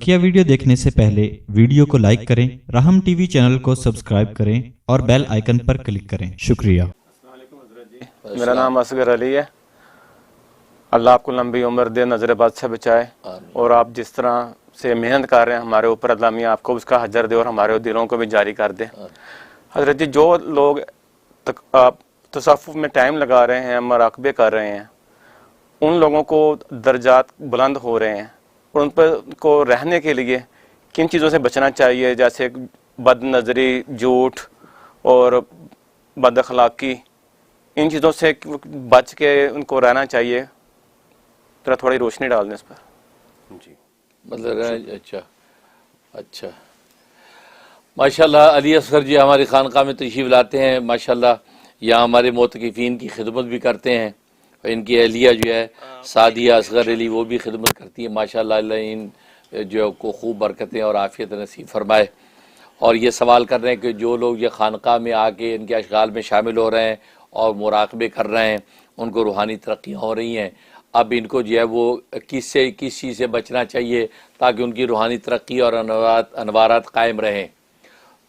बकिया video देखने से पहले वीडियो को लाइक करें, राहम टीवी चैनल को सब्सक्राइब करें और बेल आइकन पर क्लिक करें। शुक्रिया। मेरा नाम असगर अली है। अल्लाह आपको लंबी उम्र दे, नजर बद से बचाए, और आप जिस तरह से मेहनत कर रहे हैं हमारे ऊपर, अल्लाह मियां आपको उसका हजर दे और हमारे दिलों को भी जारी कर दे। हजरत जी, जो लोग तसव्वुफ में टाइम लगा रहे हैं, मराकबे कर रहे हैं, उन लोगों को दर्जात बुलंद हो रहे हैं, और उन पर को रहने के लिए किन चीज़ों से बचना चाहिए, जैसे बद नज़री, झूठ और बद अखलाकी, इन चीज़ों से बच के उनको रहना चाहिए। तो थोड़ी रोशनी डाल दें इस पर जी। मतलब अच्छा माशाल्लाह अली असगर जी हमारी खानका में तशरीफ़ लाते हैं। माशाल्लाह यहाँ हमारे मोतकिफ़ीन की खिदमत भी करते हैं। इनकी अहलिया जो है सादिया असगर अली, वो भी खिदमत करती है। माशाल्लाह इन जो को खूब बरकतें और आफ़ियत नसीब फरमाए। और ये सवाल कर रहे हैं कि जो लोग ये खानका में आके इनके अशगाल में शामिल हो रहे हैं और मुराकबे कर रहे हैं, उनको रूहानी तरक्कियाँ हो रही हैं। अब इनको जो है वो किस चीज़ से बचना चाहिए ताकि उनकी रूहानी तरक्की और अनवारात कायम रहें।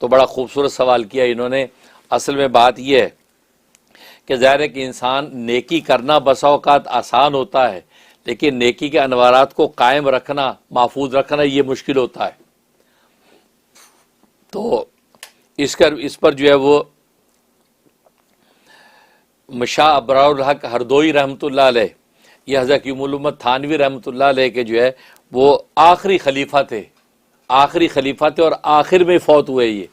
तो बड़ा खूबसूरत सवाल किया इन्होंने। असल में बात यह है कि ज़ाहिर है कि इंसान नेकी करना बसा औक़ात आसान होता है, लेकिन नेकी के अनवारात को कायम रखना, महफूज रखना, ये मुश्किल होता है। तो इस पर जो है वो शाह अबरारुल हक हरदोई रहमतुल्लाह अलैह, ये हज़रत क़यामुल उम्मत थानवी रहमतुल्लाह अलैह के जो है वो आखिरी खलीफा थे और आखिर में फ़ौत हुए। ये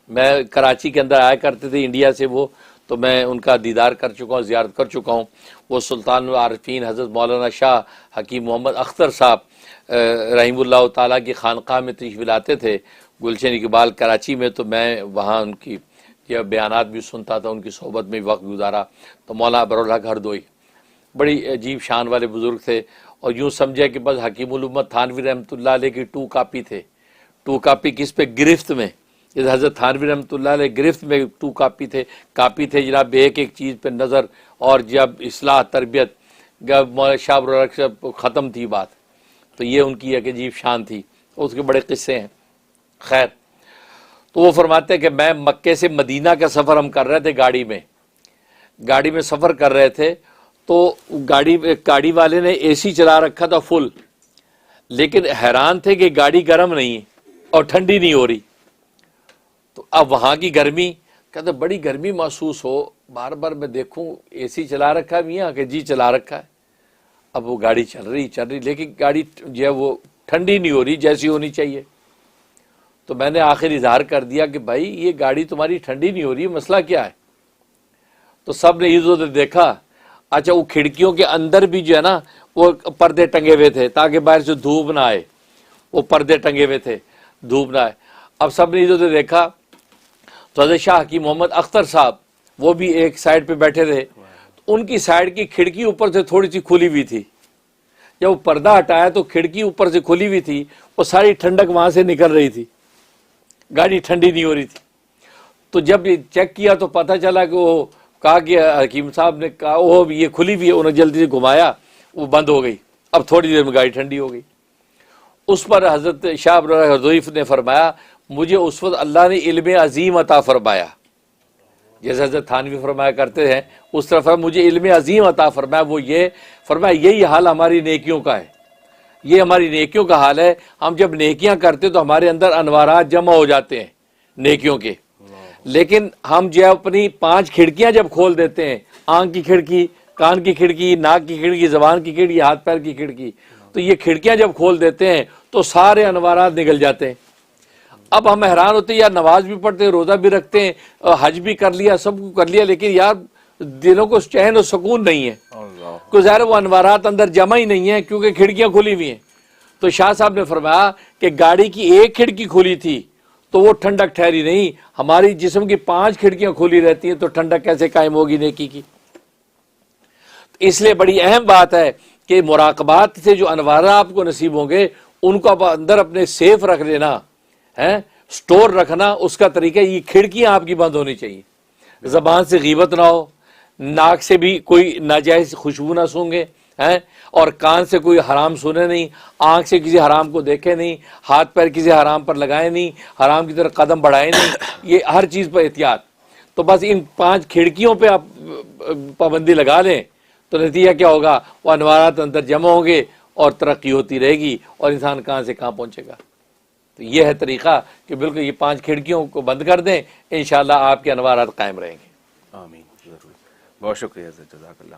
मैं कराची के अंदर आया करते थे इंडिया से वो, तो मैं उनका दीदार कर चुका हूँ, ज़ियारत कर चुका हूँ। वो सुल्तानुल आरिफ़ीन हज़रत मौलाना शाह हकीम मोहम्मद अख्तर साहब रहीमुल्लाह ताला की खानका में तशरीफ़ लाते थे, गुलशन इकबाल कराची में। तो मैं वहाँ उनकी यह बयानात भी सुनता था, उनकी सोहबत में वक्त गुजारा। तो मौलाना अबरारुल हक हरदोई बड़ी अजीब शान वाले बुज़ुर्ग थे, और यूँ समझे कि बस हकीमुल उम्मत थानवी रहमतुल्लाह अलैह की टू कापी थे। टू कापी किस पे? गिरफ्त में। जैसे हज़रत थानवी रहमतुल्लाह अलैह गिरफ्त में टू कापी थे जनाब, एक एक चीज़ पे नज़र। और जब इस्लाह तरबियत मौलाना शाह ख़त्म थी बात, तो ये उनकी एक अजीब शान थी। उसके बड़े किस्से हैं। खैर, तो वो फरमाते हैं कि मैं मक्के से मदीना का सफ़र हम कर रहे थे, गाड़ी में सफ़र कर रहे थे। तो गाड़ी वाले ने एसी चला रखा था फुल, लेकिन हैरान थे कि गाड़ी गर्म नहीं है और ठंडी नहीं हो रही। तो अब वहाँ की गर्मी, कहते बड़ी गर्मी महसूस हो, बार बार मैं देखूं एसी चला रखा है मियाँ, कि जी चला रखा है। अब वो गाड़ी चल रही, लेकिन गाड़ी जो है वो ठंडी नहीं हो रही जैसी होनी चाहिए। तो मैंने आखिर इजहार कर दिया कि भाई ये गाड़ी तुम्हारी ठंडी नहीं हो रही, मसला क्या है? तो सब ने इधर उधर देखा। अच्छा, वो खिड़कियों के अंदर भी जो है ना वो पर्दे टंगे हुए थे ताकि बाहर से धूप ना आए, वो पर्दे टंगे हुए थे, धूप ना आए। अब सब ने इधर उधर देखा, तो हज़रत शाह हकीम मोहम्मद अख्तर साहब वो भी एक साइड पे बैठे थे। तो उनकी साइड की खिड़की ऊपर से थोड़ी सी खुली हुई थी। जब वो पर्दा हटाया तो खिड़की ऊपर से खुली हुई थी, वो सारी ठंडक वहां से निकल रही थी, गाड़ी ठंडी नहीं हो रही थी। तो जब ये चेक किया तो पता चला कि वो कहा कि हकीम साहब ने कहा वो ये खुली हुई है, उन्होंने जल्दी से घुमाया, वो बंद हो गई। अब थोड़ी देर में गाड़ी ठंडी हो गई। उस पर हज़रत शाह अबरारुल हरदोई ने फरमाया, मुझे उस वक्त अल्लाह ने इल्म अजीम अता फरमाया। जैसे हज़रत थानवी फरमाया करते हैं, उस तरफ मुझे इल्म अजीम अता फरमाया। वो ये फरमाया, यही हाल हमारी नेकियों का है, ये हमारी नेकियों का हाल है। हम जब नेकियां करते तो हमारे अंदर अनवारात जमा हो जाते हैं नेकियों के, लेकिन हम जो अपनी 5 खिड़कियां जब खोल देते हैं, आंख की खिड़की, कान की खिड़की, नाक की खिड़की, जबान की खिड़की, हाथ पैर की खिड़की, तो ये खिड़कियां जब खोल देते हैं तो सारे अनवारात निकल जाते हैं। अब हम हैरान होते हैं, यार नमाज भी पढ़ते हैं, रोज़ा भी रखते हैं, हज भी कर लिया, सब कुछ कर लिया, लेकिन यार दिलों को चैन और सुकून नहीं है, क्योंकि ज़ाहिर वो अनवारात अंदर जमा ही नहीं है, क्योंकि खिड़कियां खुली हुई हैं। तो शाह साहब ने फरमाया कि गाड़ी की एक खिड़की खुली थी तो वो ठंडक ठहरी नहीं, हमारी जिस्म की 5 खिड़कियां खुली रहती हैं तो ठंडक कैसे कायम होगी नेकी की? इसलिए बड़ी अहम बात है कि मुराकबात से जो अनवारा आपको नसीब होंगे उनको आप अंदर अपने सेफ रख लेना है, स्टोर रखना। उसका तरीका ये खिड़कियां आपकी बंद होनी चाहिए, जबान से गीबत ना हो, नाक से भी कोई नाजायज खुशबू ना सूंघे, हैं, और कान से कोई हराम सुने नहीं, आंख से किसी हराम को देखे नहीं, हाथ पैर किसी हराम पर लगाए नहीं, हराम की तरफ कदम बढ़ाए नहीं, ये हर चीज़ पर एहतियात। तो बस इन 5 खिड़कियों पे आप पाबंदी लगा लें तो नतीजा क्या होगा, वो अनवारात अंदर जमा होंगे और तरक्की होती रहेगी और इंसान कहाँ से कहाँ पहुँचेगा। तो ये है तरीक़ा कि बिल्कुल ये 5 खिड़कियों को बंद कर दें, इंशाअल्लाह आपके अनवारात कायम रहेंगे। आमीन, ज़रूर। बहुत शुक्रिया, जज़ाकल्लाह खैर।